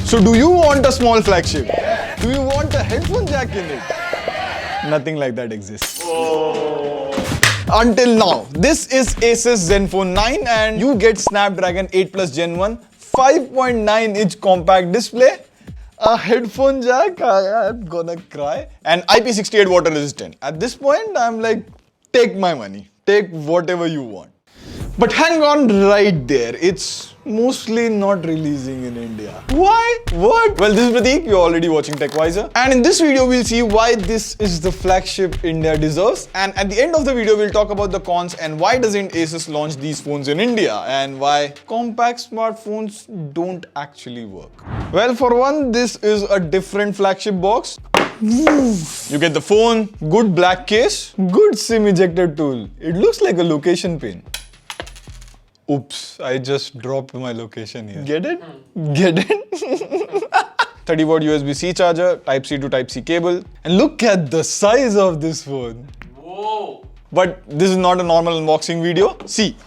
So do you want a small flagship? Do you want a headphone jack in it? Nothing like that exists. Until now, this is Asus Zenfone 9 and you get Snapdragon 8 Plus Gen 1, 5.9-inch compact display, a headphone jack, I'm gonna cry, and IP68 water resistant. At this point, I'm like, take my money, take whatever you want. But hang on right there, it's mostly not releasing in India. Why? What? Well, this is Prateek, you're already watching TechVisor. And in this video, we'll see why this is the flagship India deserves. And at the end of the video, we'll talk about the cons and why doesn't Asus launch these phones in India and why compact smartphones don't actually work. Well, for one, this is a different flagship box. You get the phone, good black case, good SIM ejector tool. It looks like a location pin. Oops, I just dropped my location here. Get it? Get it? 30 watt USB-C charger, Type-C to Type-C cable. And look at the size of this phone. Whoa! But this is not a normal unboxing video. See,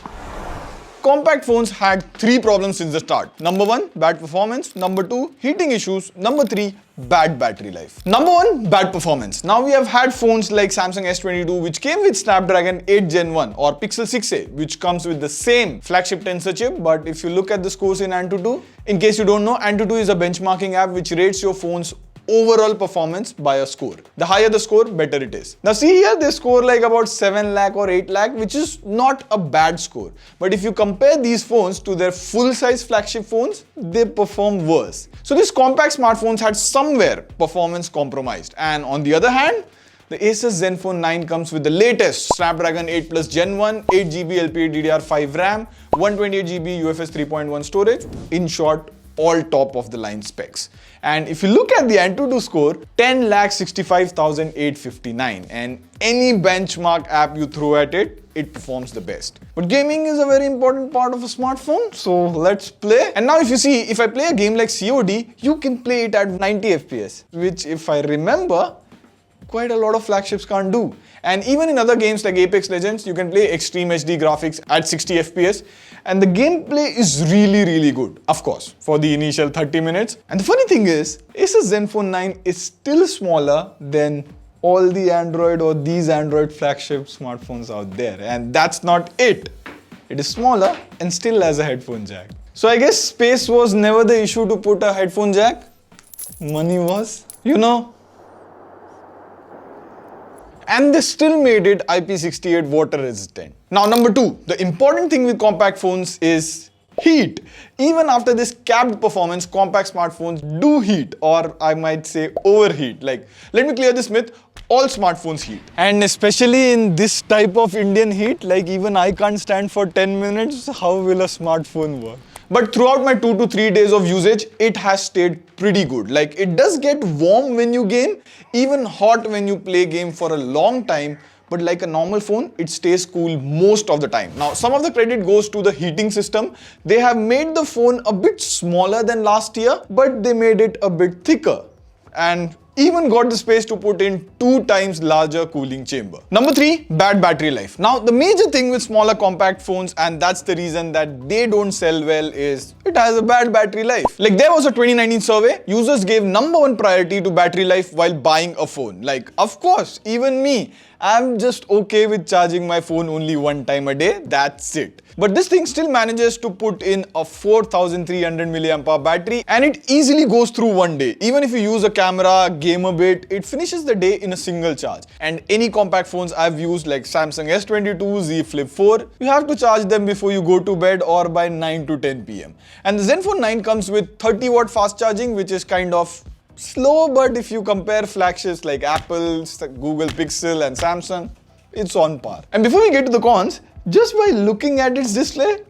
compact phones had 3 problems since the start. Number 1, bad performance. Number 2, heating issues. Number 3, bad battery life. Number 1, bad performance. Now we have had phones like Samsung S22 which came with Snapdragon 8 Gen 1 or Pixel 6a which comes with the same flagship tensor chip, but if you look at the scores in AnTuTu, in case you don't know, AnTuTu is a benchmarking app which rates your phone's overall performance by a score. The higher the score, better it is. Now see here, they score like about 7 lakh or 8 lakh, which is not a bad score. But if you compare these phones to their full-size flagship phones, they perform worse. So these compact smartphones had somewhere performance compromised. And on the other hand, the Asus Zenfone 9 comes with the latest Snapdragon 8 Plus Gen 1, 8GB LPDDR5 RAM, 128GB UFS 3.1 storage. In short, all top of the line specs. And if you look at the AnTuTu score, 10,65,859, and any benchmark app you throw at it, it performs the best. But gaming is a very important part of a smartphone, so let's play. And now if you see, if I play a game like COD, you can play it at 90 FPS, which if I remember, quite a lot of flagships can't do. And even in other games like Apex Legends, you can play extreme HD graphics at 60 FPS and the gameplay is really good, of course, for the initial 30 minutes. And the funny thing is, Asus Zenfone 9 is still smaller than all the Android or these Android flagship smartphones out there. And that's not it. It is smaller and still has a headphone jack. So I guess space was never the issue to put a headphone jack. Money was, you know. And they still made it IP68 water resistant. Now number 2, the important thing with compact phones is heat. Even after this capped performance, compact smartphones do heat, or I might say overheat. Like, let me clear this myth, all smartphones heat. And especially in this type of Indian heat, like even I can't stand for 10 minutes, how will a smartphone work? But throughout my 2 to 3 days of usage, it has stayed pretty good. Like it does get warm when you game, even hot when you play game for a long time, but like a normal phone, it stays cool most of the time. Now, some of the credit goes to the heating system. They have made the phone a bit smaller than last year, but they made it a bit thicker. And even got the space to put in 2 times larger cooling chamber. Number 3, bad battery life. Now the major thing with smaller compact phones, and that's the reason that they don't sell well, is it has a bad battery life. Like there was a 2019 survey, users gave number 1 priority to battery life while buying a phone. Like of course, even me, I'm just okay with charging my phone only 1 time a day, that's it. But this thing still manages to put in a 4300 mAh battery and it easily goes through 1 day. Even if you use a camera, game a bit, it finishes the day in a single charge. And any compact phones I've used like Samsung S22, Z Flip 4, you have to charge them before you go to bed or by 9 to 10 PM. And the Zenfone 9 comes with 30 watt fast charging, which is kind of slow, but if you compare flagships like Apple, Google Pixel and Samsung, it's on par. And before we get to the cons, just by looking at its display,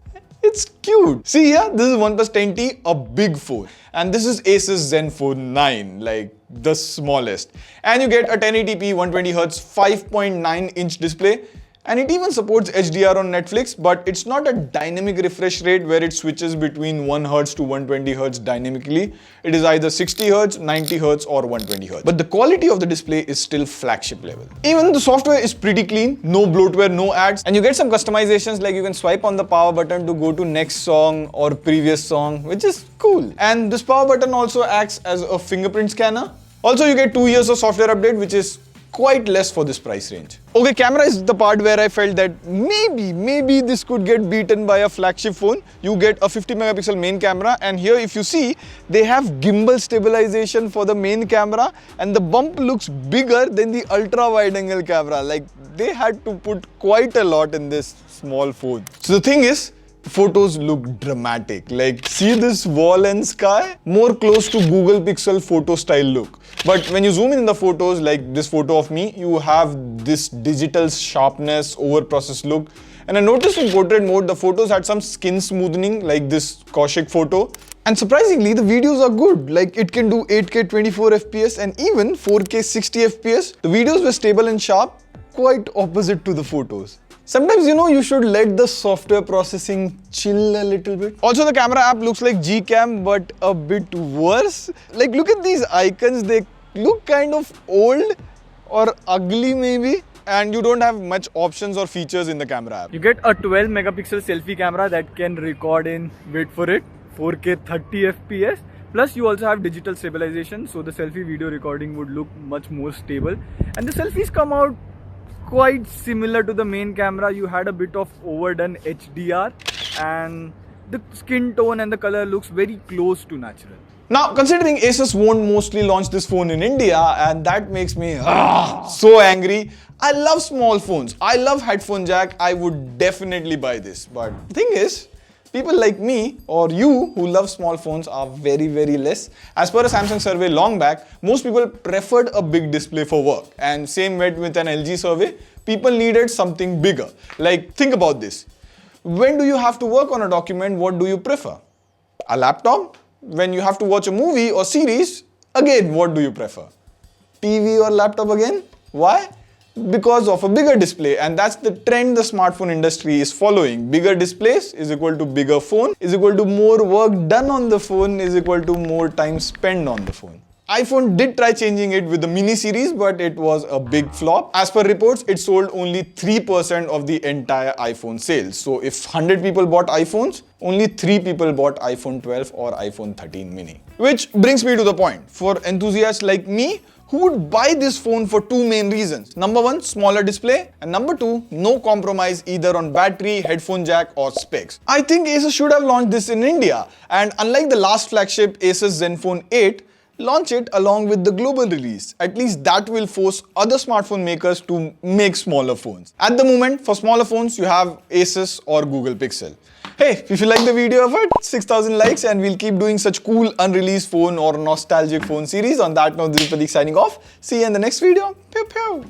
it's cute. See here, this is OnePlus 10T, a big phone. And this is Asus Zenfone 9, like the smallest. And you get a 1080p 120Hz 5.9-inch display. And it even supports HDR on Netflix, but it's not a dynamic refresh rate where it switches between 1 Hz to 120 Hz dynamically. It is either 60 Hz, 90 Hz or 120 Hz. But the quality of the display is still flagship level. Even the software is pretty clean, no bloatware, no ads, and you get some customizations like you can swipe on the power button to go to next song or previous song, which is cool. And this power button also acts as a fingerprint scanner. Also, you get 2 years of software update, which is quite less for this price range. Okay, camera is the part where I felt that maybe this could get beaten by a flagship phone. You get a 50 megapixel main camera, and here if you see, they have gimbal stabilization for the main camera, and the bump looks bigger than the ultra wide angle camera. Like, they had to put quite a lot in this small phone. So the thing is, photos look dramatic. Like, see this wall and sky? More close to Google Pixel photo style look. But when you zoom in the photos, like this photo of me, you have this digital sharpness, over processed look. And I noticed in portrait mode, the photos had some skin smoothing, like this Kaushik photo. And surprisingly, the videos are good. Like, it can do 8K 24 FPS and even 4K 60 FPS. The videos were stable and sharp, quite opposite to the photos. Sometimes, you should let the software processing chill a little bit. Also, the camera app looks like Gcam, but a bit worse. Like, look at these icons. They look kind of old or ugly maybe. And you don't have much options or features in the camera app. You get a 12 megapixel selfie camera that can record in, wait for it, 4K 30 FPS. Plus, you also have digital stabilization, so the selfie video recording would look much more stable. And the selfies come out quite similar to the main camera. You had a bit of overdone HDR, and the skin tone and the color looks very close to natural. Now, considering Asus won't mostly launch this phone in India, and that makes me so angry. I love small phones. I love headphone jack. I would definitely buy this. But the thing is, people like me or you who love small phones are very, very less. As per a Samsung survey long back, most people preferred a big display for work. And same went with an LG survey. People needed something bigger. Like, think about this. When do you have to work on a document, what do you prefer? A laptop? When you have to watch a movie or series, again, what do you prefer? TV or laptop again? Why? Because of a bigger display, and that's the trend the smartphone industry is following. Bigger displays is equal to bigger phone, is equal to more work done on the phone, is equal to more time spent on the phone. iPhone did try changing it with the mini series, but it was a big flop. As per reports, it sold only 3% of the entire iPhone sales. So if 100 people bought iPhones, only 3 people bought iPhone 12 or iPhone 13 mini. Which brings me to the point. For enthusiasts like me, who would buy this phone for 2 main reasons. Number 1, smaller display, and number 2, no compromise either on battery, headphone jack or specs. I think Asus should have launched this in India, and unlike the last flagship Asus Zenfone 8, launch it along with the global release. At least that will force other smartphone makers to make smaller phones. At the moment, for smaller phones, you have Asus or Google Pixel. Hey, if you like the video of it, 6,000 likes and we'll keep doing such cool unreleased phone or nostalgic phone series. On that note, this is Pratik signing off. See you in the next video. Pew pew.